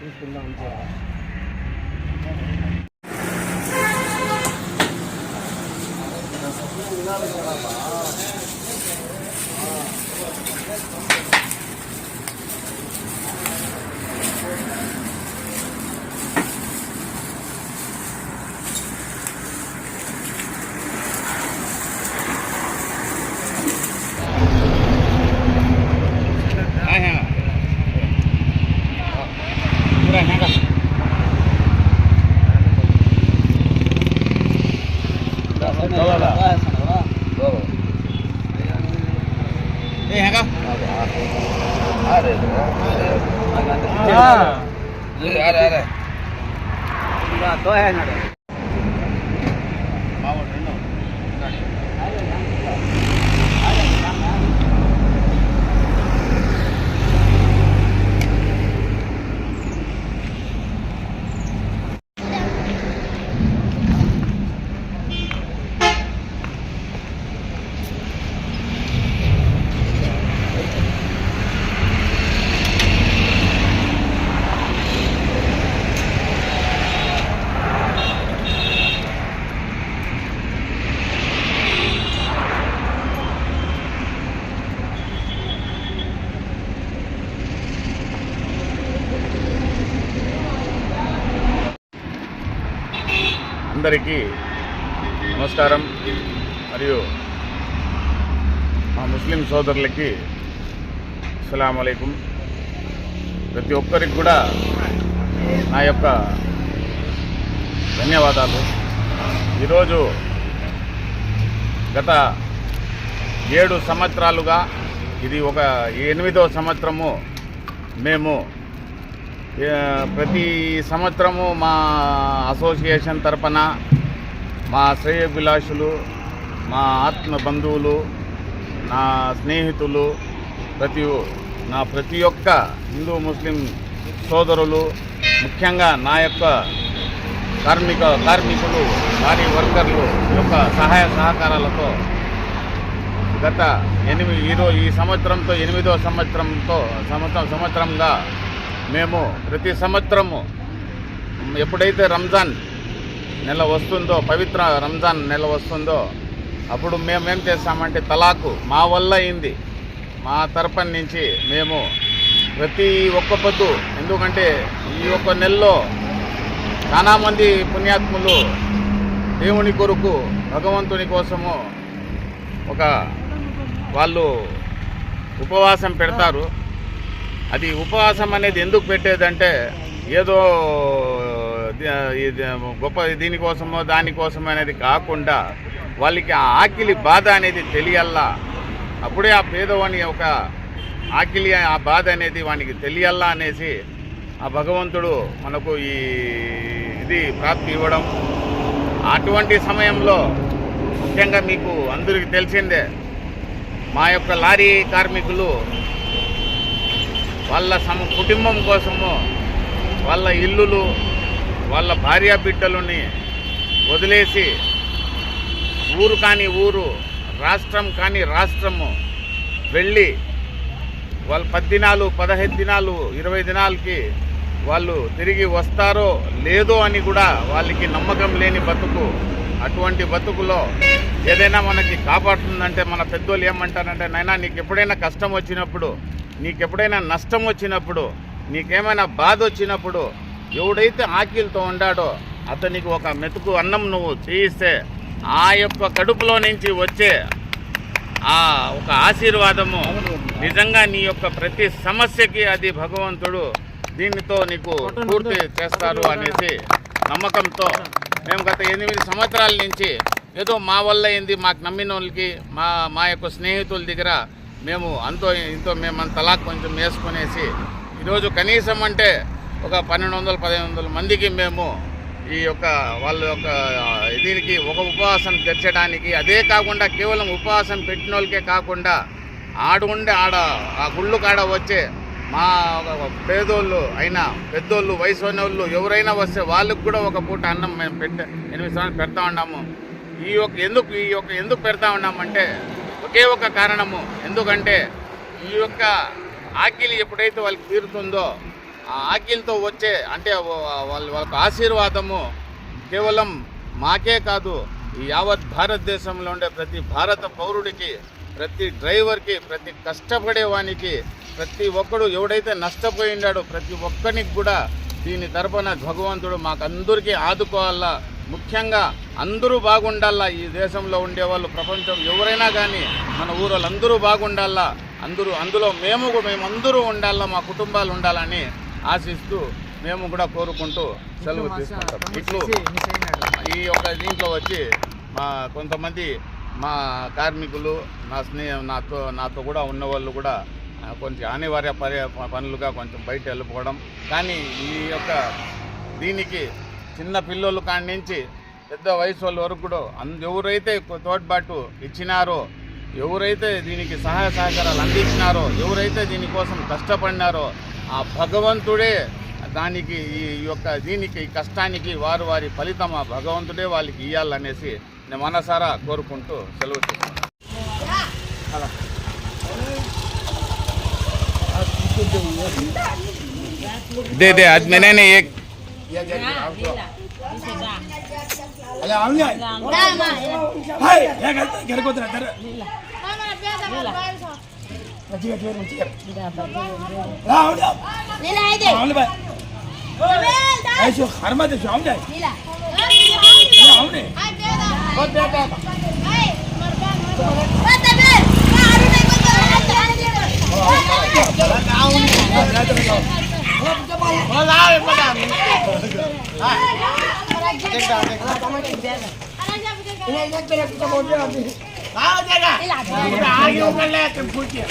తీసుకుందాం అంతే. అందరికీ నమస్కారం. మరియు మా ముస్లిం సోదరులకి అస్సలాము అలైకుం. ప్రతి ఒక్కరికి కూడా నా యొక్క ధన్యవాదాలు. ఈరోజు గత 7 సంవత్సరాలుగా, ఇది ఒక 8వ సంవత్సరము, మేము ప్రతి సంవత్సరము మా అసోసియేషన్ తరపున మా శ్రేయోభిలాషులు, మా ఆత్మ బంధువులు, నా స్నేహితులు, ప్రతి ఒక్క హిందూ ముస్లిం సోదరులు, ముఖ్యంగా నా యొక్క కార్మికులు, భారీ వర్కర్లు యొక్క సహాయ సహకారాలతో గత ఈ సంవత్సరంతో 8వ సంవత్సరంగా మేము ప్రతి సంవత్సరము ఎప్పుడైతే రంజాన్ నెల వస్తుందో, పవిత్ర రంజాన్ నెల వస్తుందో, అప్పుడు మేమేం చేస్తామంటే తలాకు మా వల్ల అయింది, మా తరపున నుంచి మేము ప్రతి ఒక్క పొద్దు, ఎందుకంటే ఈ ఒక్క నెలలో చాలామంది పుణ్యాత్ములు దేవుని కొరకు, భగవంతుని కోసము వాళ్ళు ఉపవాసం పెడతారు. అది ఉపవాసం అనేది ఎందుకు పెట్టేదంటే ఏదో గొప్ప దీనికోసమో దానికోసమో అనేది కాకుండా వాళ్ళకి ఆ ఆకిలి బాధ అనేది తెలియాలా. అప్పుడే ఆ పేదవాని ఒక ఆకిలి, ఆ బాధ అనేది వానికి తెలియాలా అనేసి ఆ భగవంతుడు మనకు ఇది ప్రాప్తి ఇవ్వడం. అటువంటి సమయంలో ముఖ్యంగా మీకు అందరికీ తెలిసిందే, మా యొక్క లారీ కార్మికులు వాళ్ళ కుటుంబం కోసము, వాళ్ళ ఇల్లులు, వాళ్ళ భార్యా బిడ్డలని వదిలేసి ఊరు కాని ఊరు, రాష్ట్రం కాని రాష్ట్రము వెళ్ళి వాళ్ళు 10 దినాలు, 15 దినాలు, 20 దినాలకి వాళ్ళు తిరిగి వస్తారో లేదో అని కూడా వాళ్ళకి నమ్మకం లేని బతుకు. అటువంటి బతుకులో ఏదైనా మనకి కాపాడుతుందంటే మన పెద్దోళ్ళు ఏమంటారంటే, నైనా నీకు ఎప్పుడైనా కష్టం వచ్చినప్పుడు, నీకు ఎప్పుడైనా నష్టం వచ్చినప్పుడు, నీకేమైనా బాధ వచ్చినప్పుడు ఎవడైతే ఆకలితో ఉండాడో అతనికి ఒక మెతుకు అన్నం నువ్వు చేయిస్తే ఆ యొక్క కడుపులో నుంచి వచ్చే ఆ ఒక ఆశీర్వాదము నిజంగా నీ యొక్క ప్రతి సమస్యకి అది భగవంతుడు దీనితో నీకు పూర్తి చేస్తారు అనేసి నమ్మకంతో మేము గత 8 సంవత్సరాల నుంచి ఏదో మా వల్ల అయింది, మాకు నమ్మిన వాళ్ళకి, మా యొక్క స్నేహితుల దగ్గర మేము ఇంతో మేము తలాక్ కొంచెం వేసుకునేసి ఈరోజు కనీసం అంటే ఒక 1200-1500 మందికి మేము ఈ యొక్క వాళ్ళ యొక్క దీనికి ఒక ఉపవాసం తెచ్చడానికి, అదే కాకుండా కేవలం ఉపవాసం పెట్టిన వాళ్ళకే కాకుండా ఆ గుళ్ళు కాడ వచ్చే మా పేదోళ్ళు అయినా పెద్దోళ్ళు, వయసు వాళ్ళు ఎవరైనా వస్తే వాళ్ళకు కూడా ఒక పూట అన్నం మేము 8 సంవత్సరాలు పెడతా ఉన్నాము. ఎందుకు పెడతా ఉన్నామంటే ఒకే ఒక కారణము, ఎందుకంటే ఈ యొక్క ఆకిలి ఎప్పుడైతే వాళ్ళకి తీరుతుందో ఆ ఆకిలితో వచ్చే అంటే వాళ్ళకి ఆశీర్వాదము కేవలం మాకే కాదు, ఈ యావత్ భారతదేశంలో ఉండే ప్రతి భారత పౌరుడికి, ప్రతి డ్రైవర్కి, ప్రతి కష్టపడేవానికి, ప్రతి ఒక్కడు ఎవడైతే నష్టపోయిండాడో ప్రతి ఒక్కరికి కూడా దీని తరపున భగవంతుడు మాకందరికీ ఆదుకోవాలా. ముఖ్యంగా అందరూ బాగుండాలా. ఈ దేశంలో ఉండేవాళ్ళు, ప్రపంచం ఎవరైనా కానీ మన ఊరోళ్ళు అందరూ బాగుండాలా. అందులో మేమందరూ ఉండాలా, మా కుటుంబాలు ఉండాలని ఆశిస్తూ మేము కూడా కోరుకుంటూ సెలవు తీసుకుంటాం. ఇట్లు ఈ యొక్క దీంట్లో వచ్చి మా కొంతమంది మా కార్మికులు, నాతో కూడా ఉన్నవాళ్ళు కూడా కొంచెం అనివార్య పనులుగా కొంచెం బయట వెళ్ళిపోవడం. కానీ ఈ యొక్క దీనికి చిన్న పిల్లలు కాడి నుంచి పెద్ద వయసు వాళ్ళ వరకు కూడా ఎవరైతే తోడ్పాటు ఇచ్చినారో, ఎవరైతే దీనికి సహాయ సహకారాలు అందించినారో, ఎవరైతే దీనికోసం కష్టపడినారో ఆ భగవంతుడే దానికి దీనికి ఈ కష్టానికి వారి ఫలితం ఆ భగవంతుడే వాళ్ళకి ఇవ్వాలనేసి నేను మనసారా కోరుకుంటూ సెలవు తీసుకున్నాను. दे आज मैंने ने एक अरे आओगे हाय क्या घर को तेरा घर ठीक है आओ जाओ ले ले दे आओ ले भाई ऐसे हर मत जाओ जाए आओ ने बहुत बेटा हाय मरबान मत बे आरू नहीं को आओ नहीं